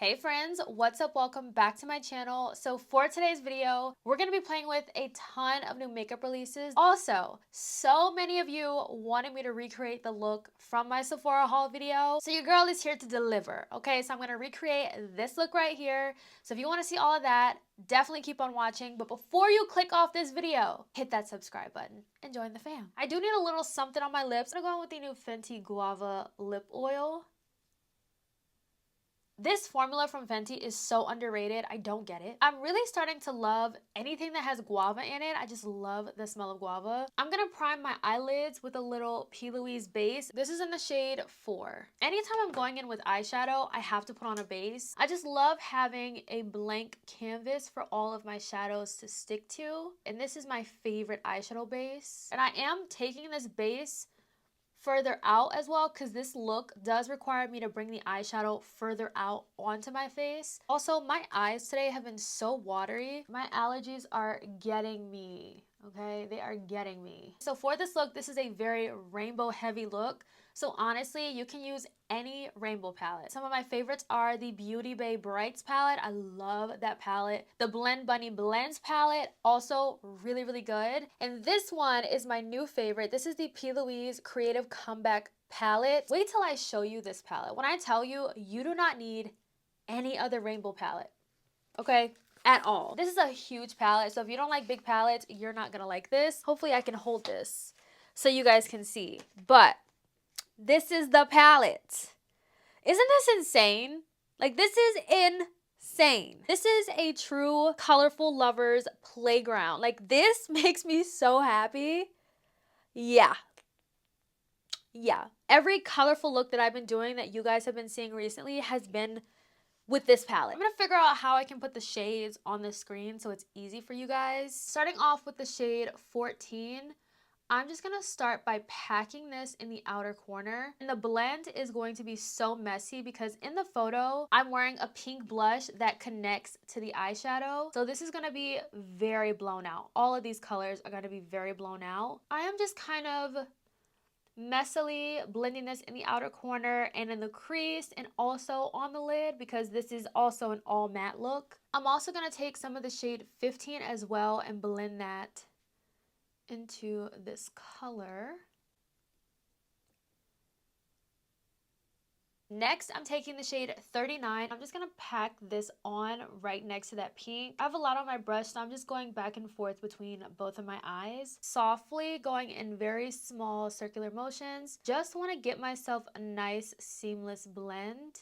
Hey friends, what's up? Welcome back to my channel. So for today's video, we're going to be playing with a ton of new makeup releases. Also, so many of you wanted me to recreate the look from my Sephora haul video. So your girl is here to deliver, okay? So I'm going to recreate this look right here. So if you want to see all of that, definitely keep on watching. But before you click off this video, hit that subscribe button and join the fam. I do need a little something on my lips. I'm going to go in with the new Fenty Guava Lip Oil. This formula from Fenty is so underrated. I don't get it. I'm really starting to love anything that has guava in it. I just love the smell of guava. I'm gonna prime my eyelids with a little Louise base. This is in the shade 4. Anytime I'm going in with eyeshadow, I have to put on a base. I just love having a blank canvas for all of my shadows to stick to. And this is my favorite eyeshadow base. And I am taking this base further out as well because this look does require me to bring the eyeshadow further out onto my face. Also, my eyes today have been so watery. My allergies are getting me, okay? They are getting me. So for this look, this is a very rainbow heavy look. So honestly, you can use any rainbow palette. Some of my favorites are the Beauty Bay Brights palette. I love that palette. The Blend Bunny Blends palette, also really, really good. And this one is my new favorite. This is the P. Louise Creative Comeback palette. Wait till I show you this palette. When I tell you, you do not need any other rainbow palette, okay? At all. This is a huge palette, so if you don't like big palettes, you're not gonna like this. Hopefully I can hold this so you guys can see. But this is the palette. Isn't this insane? Like, this is insane. This is a true colorful lover's playground. Like, this makes me so happy. Yeah. Every colorful look that I've been doing that you guys have been seeing recently has been with this palette. I'm gonna figure out how I can put the shades on the screen so it's easy for you guys. Starting off with the shade 14, I'm just gonna start by packing this in the outer corner. And the blend is going to be so messy because in the photo, I'm wearing a pink blush that connects to the eyeshadow. So this is gonna be very blown out. All of these colors are gonna be very blown out. I am just kind of messily blending this in the outer corner and in the crease and also on the lid because this is also an all matte look. I'm also gonna take some of the shade 15 as well and blend that into this color. Next, I'm taking the shade 39. I'm just gonna pack this on right next to that pink. I have a lot on my brush, so I'm just going back and forth between both of my eyes. Softly going in very small circular motions. Just wanna get myself a nice seamless blend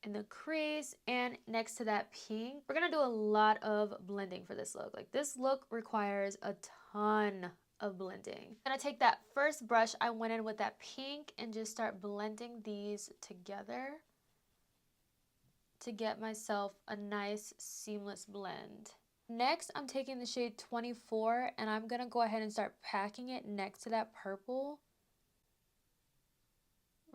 in the crease and next to that pink. We're gonna do a lot of blending for this look. Like, this look requires a ton of blending. I'm gonna take that first brush I went in with that pink and just start blending these together to get myself a nice seamless blend. Next, I'm taking the shade 24 and I'm gonna go ahead and start packing it next to that purple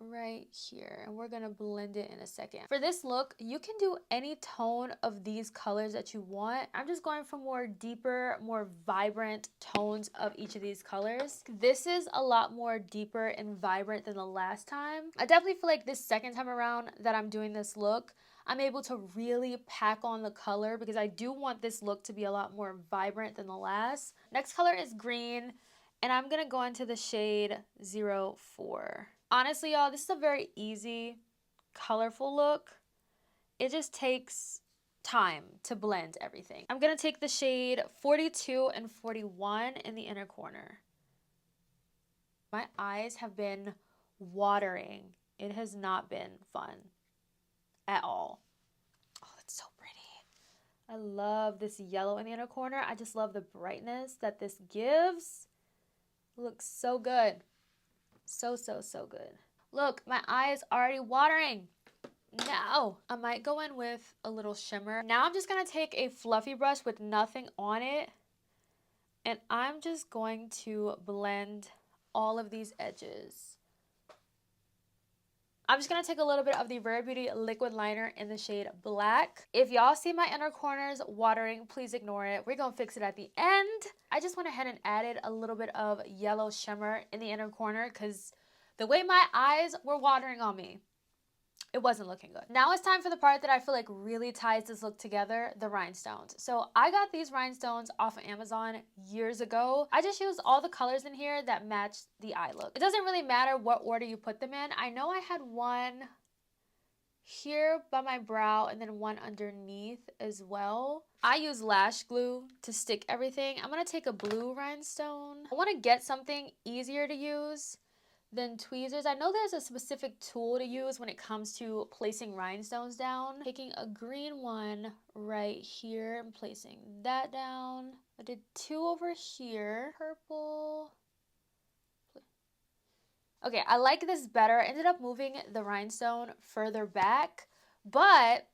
right here, and we're gonna blend it in a second. For this look, you can do any tone of these colors that you want. I'm just going for more deeper, more vibrant tones of each of these colors. This is a lot more deeper and vibrant than the last time. I definitely feel like this second time around that I'm doing this look, I'm able to really pack on the color because I do want this look to be a lot more vibrant than the last. Next color is green, and I'm gonna go into the shade 04. Honestly, y'all, this is a very easy, colorful look. It just takes time to blend everything. I'm gonna take the shade 42 and 41 in the inner corner. My eyes have been watering. It has not been fun at all. Oh, it's so pretty. I love this yellow in the inner corner. I just love the brightness that this gives. It looks so good. So good. Look, my eye is already watering. No. I might go in with a little shimmer. Now I'm just going to take a fluffy brush with nothing on it. And I'm just going to blend all of these edges. I'm just going to take a little bit of the Rare Beauty liquid liner in the shade Black. If y'all see my inner corners watering, please ignore it. We're going to fix it at the end. I just went ahead and added a little bit of yellow shimmer in the inner corner because the way my eyes were watering on me, it wasn't looking good. Now it's time for the part that I feel like really ties this look together, the rhinestones. So I got these rhinestones off of Amazon years ago. I just used all the colors in here that match the eye look. It doesn't really matter what order you put them in. I know I had one here by my brow and then one underneath as well. I use lash glue to stick everything. I'm gonna take a blue rhinestone. I wanna get something easier to use than tweezers. I know there's a specific tool to use when it comes to placing rhinestones down. Taking a green one right here and placing that down. I did two over here. Purple. Okay, I like this better. I ended up moving the rhinestone further back, but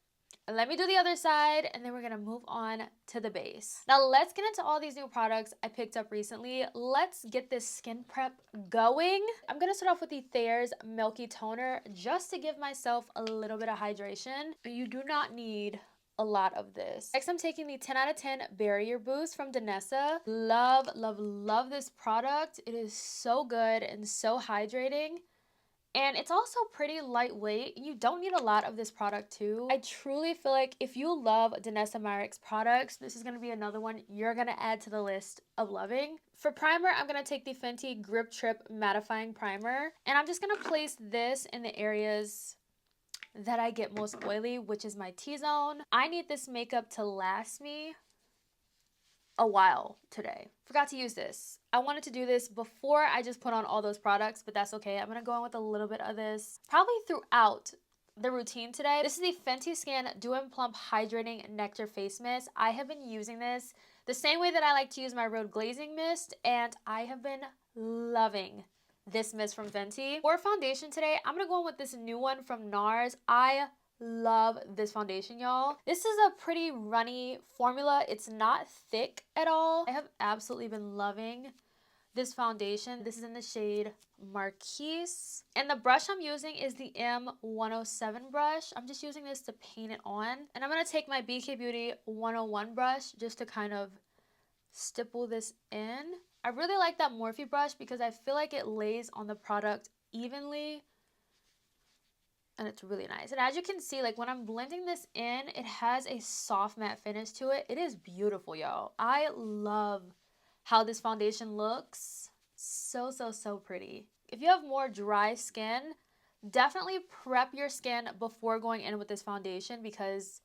let me do the other side and then we're gonna move on to the base. Now let's get into all these new products I picked up recently. Let's get this skin prep going. I'm gonna start off with the Thayer's Milky Toner just to give myself a little bit of hydration. You do not need a lot of this. Next, I'm taking the 10 out of 10 Barrier Boost from Danessa. Love, love, love this product. It is so good and so hydrating. And it's also pretty lightweight. You don't need a lot of this product too. I truly feel like if you love Danessa Myricks products, this is going to be another one you're going to add to the list of loving. For primer, I'm going to take the Fenty Grip Trip Mattifying Primer. And I'm just going to place this in the areas that I get most oily, which is my T-zone. I need this makeup to last me a while today. Forgot to use this. I wanted to do this before I just put on all those products, but that's okay. I'm gonna go in with a little bit of this probably throughout the routine today. This is the Fenty Skin Dew and Plump Hydrating Nectar Face Mist. I have been using this the same way that I like to use my Road Glazing Mist, and I have been loving this mist from Fenty. For foundation today, I'm gonna go in with this new one from NARS. I love this foundation, y'all. This is a pretty runny formula. It's not thick at all. I have absolutely been loving this foundation. This is in the shade Marquise. And the brush I'm using is the M107 brush. I'm just using this to paint it on. And I'm gonna take my BK Beauty 101 brush just to kind of stipple this in. I really like that Morphe brush because I feel like it lays on the product evenly and it's really nice. And as you can see, like when I'm blending this in, it has a soft matte finish to it. It is beautiful, y'all. I love how this foundation looks. So, so, so pretty. If you have more dry skin, definitely prep your skin before going in with this foundation because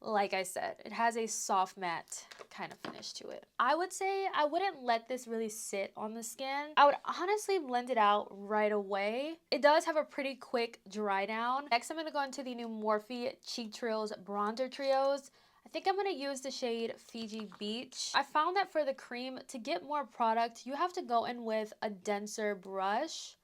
like I said, it has a soft matte kind of finish to it. I would say I wouldn't let this really sit on the skin. I would honestly blend it out right away. It does have a pretty quick dry down. Next, I'm going to go into the new Morphe Cheek Trios Bronzer Trios. I think I'm going to use the shade Fiji Beach. I found that for the cream, to get more product, you have to go in with a denser brush.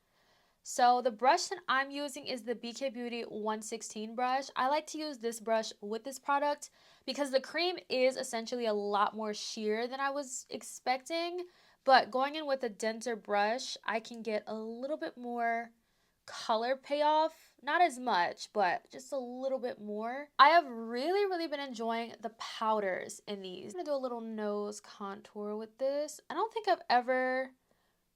So the brush that I'm using is the BK Beauty 116 brush. I like to use this brush with this product because the cream is essentially a lot more sheer than I was expecting. But going in with a denser brush, I can get a little bit more color payoff. Not as much, but just a little bit more. I have really, really been enjoying the powders in these. I'm gonna do a little nose contour with this. I don't think I've ever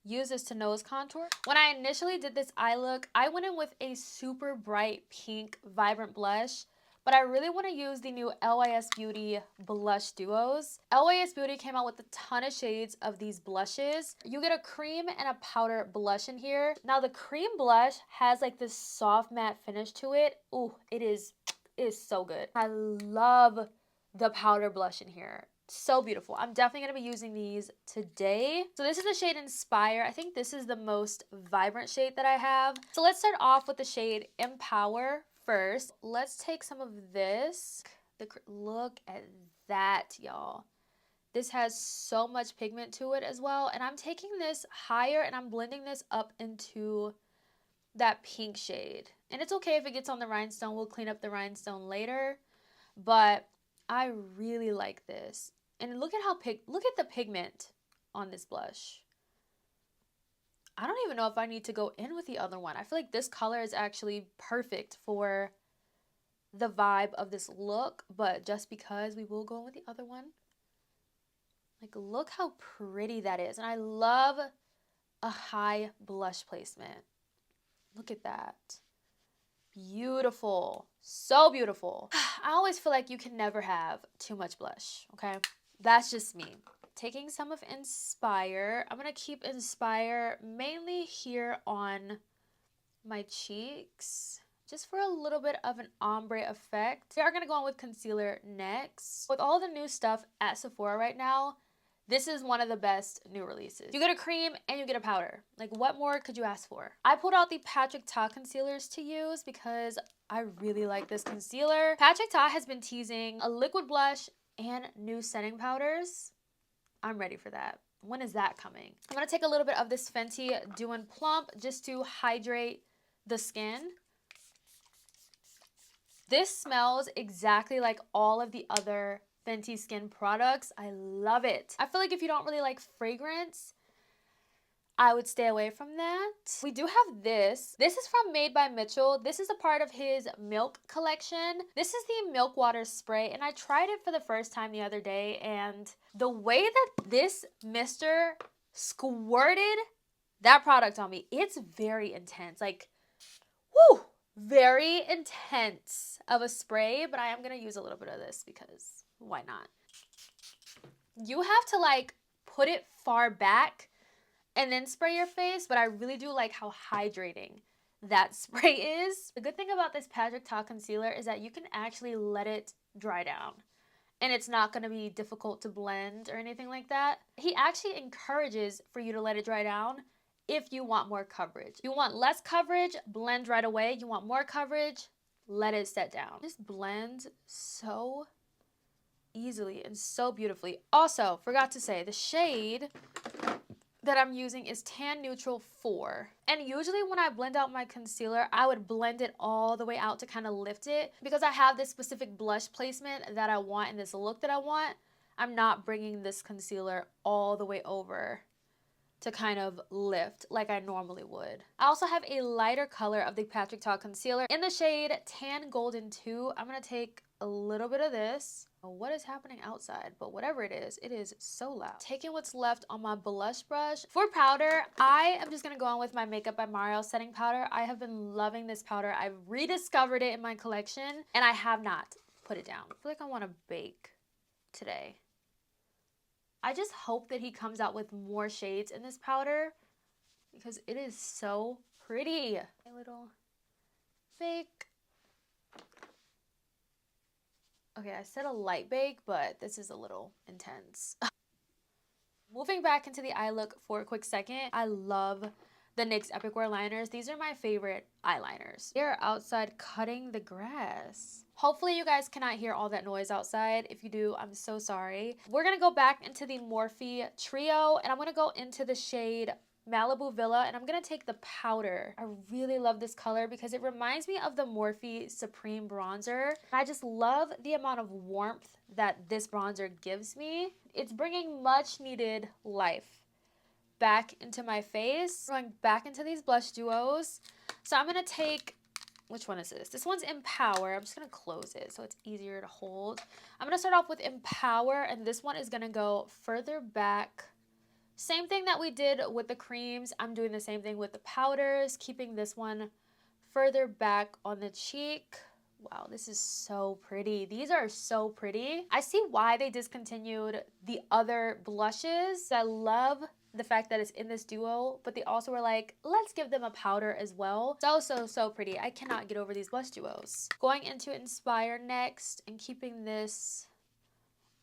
use this to nose contour. When I initially did this eye look, I went in with a super bright pink vibrant blush, but I really want to use the new LYS Beauty blush duos. LYS Beauty came out with a ton of shades of these blushes. You get a cream and a powder blush in here. Now the cream blush has like this soft matte finish to it. Ooh, it is so good. I love the powder blush in here. So beautiful. I'm definitely going to be using these today. So this is the shade Inspire. I think this is the most vibrant shade that I have. So let's start off with the shade Empower first. Let's take some of this. Look at that, y'all. This has so much pigment to it as well. And I'm taking this higher and I'm blending this up into that pink shade. And it's okay if it gets on the rhinestone. We'll clean up the rhinestone later. But I really like this. And look at the pigment on this blush. I don't even know if I need to go in with the other one. I feel like this color is actually perfect for the vibe of this look, but just because we will go in with the other one. Like, look how pretty that is. And I love a high blush placement. Look at that. beautiful. So beautiful. I always feel like you can never have too much blush, okay? That's just me. Taking some of Inspire. I'm going to keep Inspire mainly here on my cheeks, just for a little bit of an ombre effect. We are going to go on with concealer next. With all the new stuff at Sephora right now, this is one of the best new releases. You get a cream and you get a powder. Like, what more could you ask for? I pulled out the Patrick Ta concealers to use because I really like this concealer. Patrick Ta has been teasing a liquid blush and new setting powders. I'm ready for that. When is that coming? I'm going to take a little bit of this Fenty Dew and Plump just to hydrate the skin. This smells exactly like all of the other Fenty skin products. I love it. I feel like if you don't really like fragrance, I would stay away from that. We do have this. This is from Made by Mitchell. This is a part of his Milk collection. This is the Milk Water Spray, and I tried it for the first time the other day, and the way that this mister squirted that product on me, it's very intense. Like, whoo! Very intense of a spray, but I am going to use a little bit of this because why not? You have to like put it far back and then spray your face, but I really do like how hydrating that spray is. The good thing about this Patrick Ta concealer is that you can actually let it dry down and it's not going to be difficult to blend or anything like that. He actually encourages for you to let it dry down if you want more coverage. You want less coverage, blend right away. You want more coverage, let it set down. Just blend so easily and so beautifully. Also, forgot to say, the shade that I'm using is Tan Neutral 4. And usually when I blend out my concealer, I would blend it all the way out to kind of lift it. Because I have this specific blush placement that I want and this look that I want, I'm not bringing this concealer all the way over to kind of lift like I normally would. I also have a lighter color of the Patrick Ta concealer in the shade Tan Golden 2. I'm going to take a little bit of this. What is happening outside? But whatever it is so loud. Taking what's left on my blush brush. For powder, I am just going to go on with my Makeup by Mario setting powder. I have been loving this powder. I've rediscovered it in my collection and I have not put it down. I feel like I want to bake today. I just hope that he comes out with more shades in this powder because it is so pretty. A little bake. Okay, I said a light bake, but this is a little intense. Moving back into the eye look for a quick second, I love the NYX Epic Wear liners. These are my favorite eyeliners. They're outside cutting the grass. Hopefully you guys cannot hear all that noise outside. If you do, I'm so sorry. We're gonna go back into the Morphe Trio and I'm gonna go into the shade Malibu Villa and I'm gonna take the powder. I really love this color because it reminds me of the Morphe Supreme bronzer. I just love the amount of warmth that this bronzer gives me. It's bringing much needed life back into my face. Going back into these blush duos. So I'm gonna take, which one is this? This one's Empower. I'm just gonna close it so it's easier to hold. I'm gonna start off with Empower and this one is gonna go further back. Same thing that we did with the creams. I'm doing the same thing with the powders, keeping this one further back on the cheek. Wow, this is so pretty. These are so pretty. I see why they discontinued the other blushes. I love the fact that it's in this duo, but they also were like, let's give them a powder as well. So pretty. I cannot get over these blush duos. Going into Inspire next and keeping this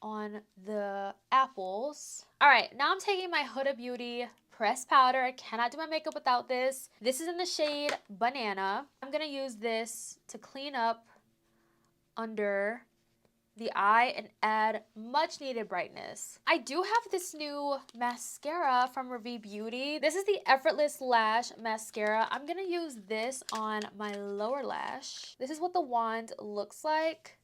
on the apples. All right, now I'm taking my Huda Beauty pressed powder. I cannot do my makeup without this. This is in the shade Banana. I'm gonna use this to clean up under the eye and add much needed brightness. I do have this new mascara from Revee Beauty. This is the Effortless Lash Mascara. I'm gonna use this on my lower lash. This is what the wand looks like.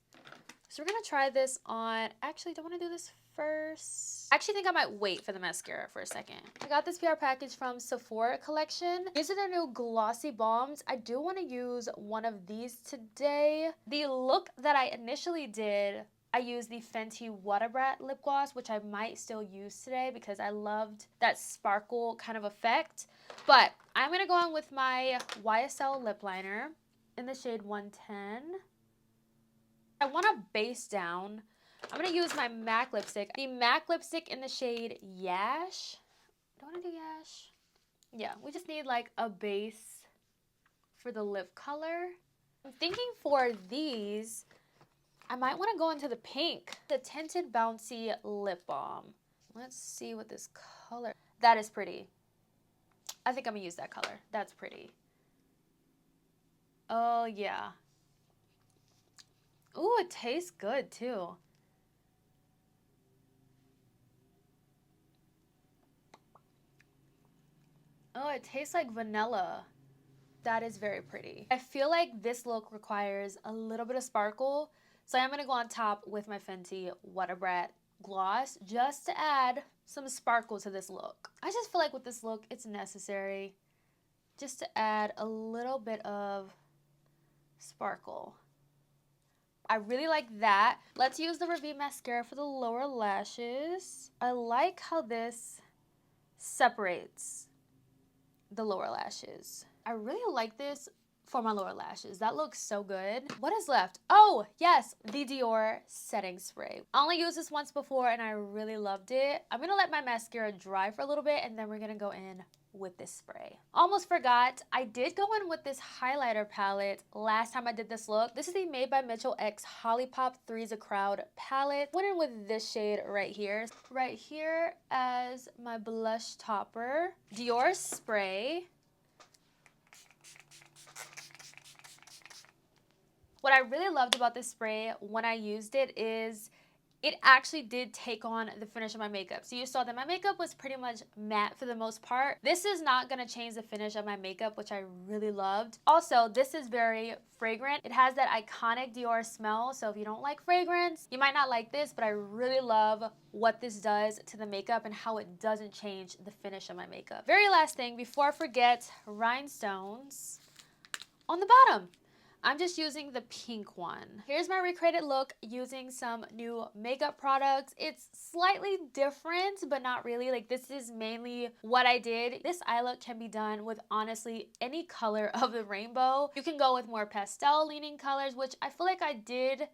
So we're gonna try this on, actually, do I wanna do this first? I actually think I might wait for the mascara for a second. I got this PR package from SEPHORA collection. These are their new glossy balms. I do wanna use one of these today. The look that I initially did, I used the Fenty Water Brat lip gloss, which I might still use today because I loved that sparkle kind of effect. But I'm gonna go on with my YSL lip liner. in the shade 110. I want to base down. I'm going to use my MAC lipstick. The MAC lipstick in the shade Yash. Do I want to do Yash? Yeah, we just need like a base for the lip color. I'm thinking for these, I might want to go into the pink. The Tinted Bouncy Lip Balm. Let's see what this color. That is pretty. I think I'm going to use that color. That's pretty. Oh, yeah. Ooh, it tastes good too. Oh, it tastes like vanilla. That is very pretty. I feel like this look requires a little bit of sparkle, so I'm going to go on top with my Fenty What a Brat gloss just to add some sparkle to this look. I just feel like with this look, it's necessary just to add a little bit of sparkle. I really like that. Let's use the Reveal mascara for the lower lashes. I like how this separates the lower lashes. I really like this for my lower lashes. That looks so good. What is left? Oh, yes, the Dior setting spray. I only used this once before and I really loved it. I'm gonna let my mascara dry for a little bit and then we're gonna go in with this spray. Almost forgot, I did go in with this highlighter palette last time I did this look. This is the Made by Mitchell X Hollipop Three's a Crowd palette. Went in with this shade right here. Right here as my blush topper. Dior spray. What I really loved about this spray when I used it is it actually did take on the finish of my makeup. So you saw that my makeup was pretty much matte for the most part. This is not gonna change the finish of my makeup, which I really loved. Also, this is very fragrant. It has that iconic Dior smell. So if you don't like fragrance, you might not like this, but I really love what this does to the makeup and how it doesn't change the finish of my makeup. Very last thing, before I forget, rhinestones on the bottom. I'm just using the pink one. Here's my recreated look using some new makeup products. It's slightly different, but not really. Like, this is mainly what I did. This eye look can be done with honestly any color of the rainbow. You can go with more pastel leaning colors, which I feel like I did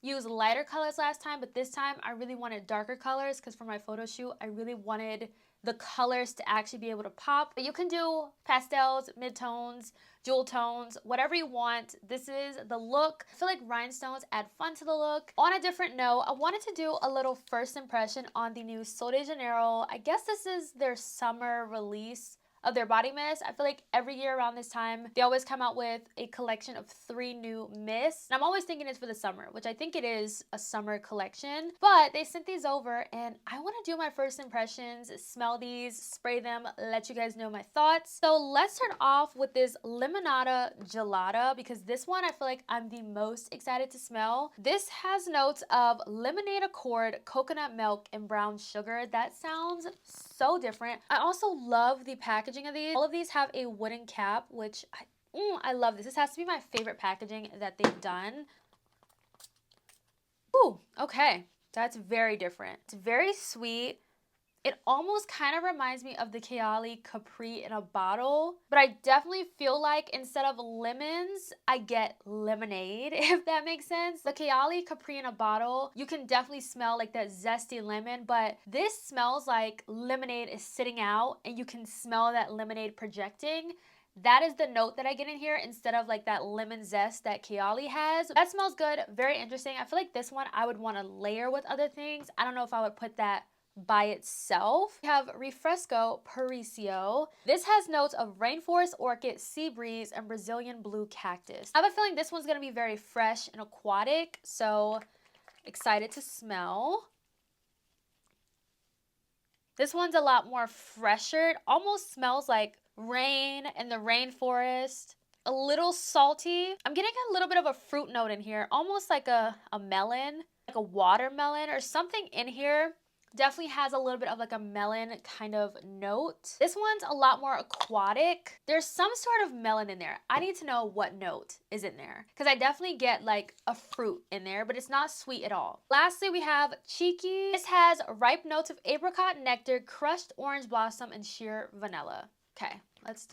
use lighter colors last time, but this time I really wanted darker colors because for my photo shoot, I really wanted the colors to actually be able to pop. But you can do pastels, mid-tones, jewel tones, whatever you want. This is the look. I feel like rhinestones add fun to the look. On a different note, I wanted to do a little first impression on the new Sol de Janeiro. I guess this is their summer release of their body mist. I feel like every year around this time, they always come out with a collection of 3 new mists. And I'm always thinking it's for the summer, which I think it is a summer collection. But they sent these over and I want to do my first impressions, smell these, spray them, let you guys know my thoughts. So let's start off with this Limonada Gelada because this one I feel like I'm the most excited to smell. This has notes of lemonade accord, coconut milk, and brown sugar. That sounds so different. I also love the packaging of these. All of these have a wooden cap, which I love this. This has to be my favorite packaging that they've done. Ooh, okay. That's very different. It's very sweet. It almost kind of reminds me of the Kayali Capri in a bottle, but I definitely feel like instead of lemons, I get lemonade, if that makes sense. The Kayali Capri in a bottle, you can definitely smell like that zesty lemon, but this smells like lemonade is sitting out and you can smell that lemonade projecting. That is the note that I get in here instead of like that lemon zest that Kayali has. That smells good, very interesting. I feel like this one I would want to layer with other things. I don't know if I would put that by itself. We have Refresco Paricio. This has notes of rainforest orchid, sea breeze, and Brazilian blue cactus. I have a feeling this one's gonna be very fresh and aquatic, so excited to smell. This one's a lot more fresher. It almost smells like rain and the rainforest. A little salty. I'm getting a little bit of a fruit note in here, almost like a melon, like a watermelon or something in here. Definitely has a little bit of like a melon kind of note. This one's a lot more aquatic. There's some sort of melon in there. I need to know what note is in there because I definitely get like a fruit in there, but it's not sweet at all. Lastly, we have Cheeky. This has ripe notes of apricot nectar, crushed orange blossom, and sheer vanilla. Okay,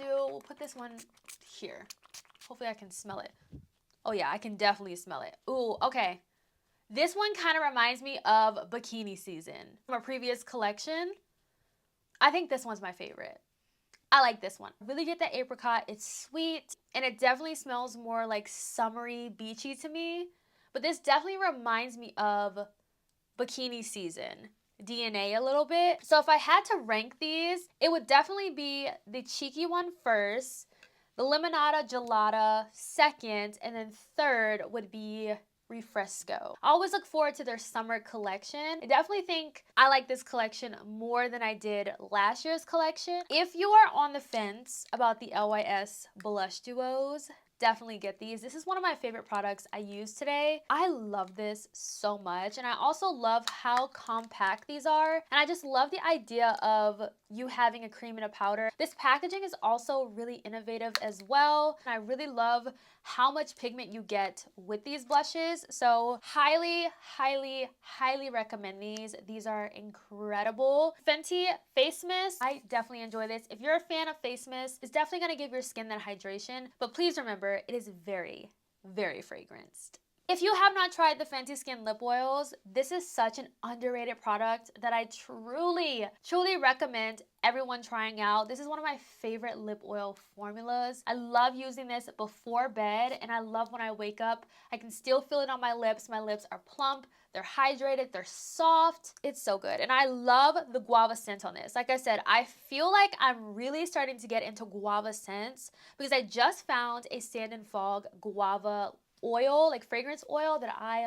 we'll put this one here. Hopefully I can smell it. Oh yeah, I can definitely smell it. Ooh, okay. This one kind of reminds me of bikini season from a previous collection. I think this one's my favorite. I like this one. Really get that apricot. It's sweet and it definitely smells more like summery, beachy to me. But this definitely reminds me of bikini season DNA a little bit. So if I had to rank these, it would definitely be the cheeky one first, the limonada gelada second, and then third would be Refresco. I always look forward to their summer collection. I definitely think I like this collection more than I did last year's collection. If you are on the fence about the LYS blush duos, definitely get these. This is one of my favorite products I used today. I love this so much, and I also love how compact these are, and I just love the idea of you having a cream and a powder. This packaging is also really innovative as well, and I really love how much pigment you get with these blushes. So highly, highly, highly recommend these. These are incredible. Fenty face mist, I definitely enjoy this. If you're a fan of face mist, it's definitely gonna give your skin that hydration, but please remember, it is very, very fragranced. If you have not tried the Fenty Skin Lip Oils, this is such an underrated product that I truly, truly recommend everyone trying out. This is one of my favorite lip oil formulas. I love using this before bed, and I love when I wake up, I can still feel it on my lips. My lips are plump, they're hydrated, they're soft. It's so good. And I love the guava scent on this. Like I said, I feel like I'm really starting to get into guava scents because I just found a Sand and Fog guava oil, like fragrance oil, that I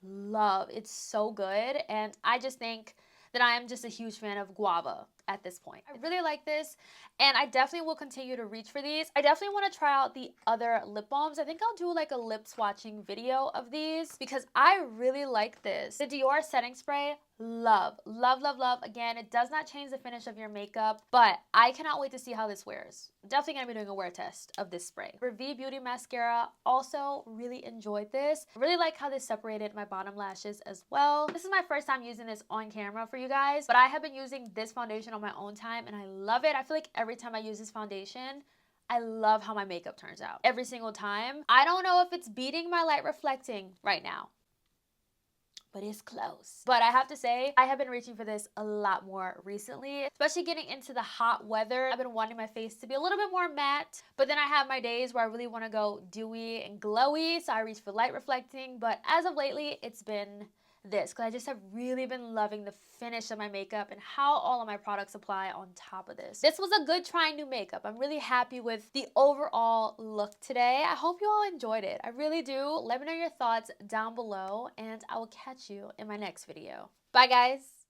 love. It's so good, and I just think that I am just a huge fan of guava at this point. I really like this, and I definitely will continue to reach for these. I definitely want to try out the other lip balms. I think I'll do like a lip swatching video of these because I really like this. The Dior setting spray, love, love, love, love. Again, it does not change the finish of your makeup, but I cannot wait to see how this wears. Definitely gonna be doing a wear test of this spray. For V Beauty mascara, also really enjoyed this. I really like how this separated my bottom lashes as well. This is my first time using this on camera for you guys, but I have been using this foundation on my own time and I love it. I feel like every time I use this foundation, I love how my makeup turns out every single time. I don't know if it's beating my light reflecting right now, but it's close. But I have to say, I have been reaching for this a lot more recently, especially getting into the hot weather. I've been wanting my face to be a little bit more matte, but then I have my days where I really want to go dewy and glowy, so I reach for light reflecting. But as of lately, it's been this, because I just have really been loving the finish of my makeup and how all of my products apply on top of this. This was a good trying new makeup. I'm really happy with the overall look today. I hope you all enjoyed it. I really do. Let me know your thoughts down below, and I will catch you in my next video. Bye, guys.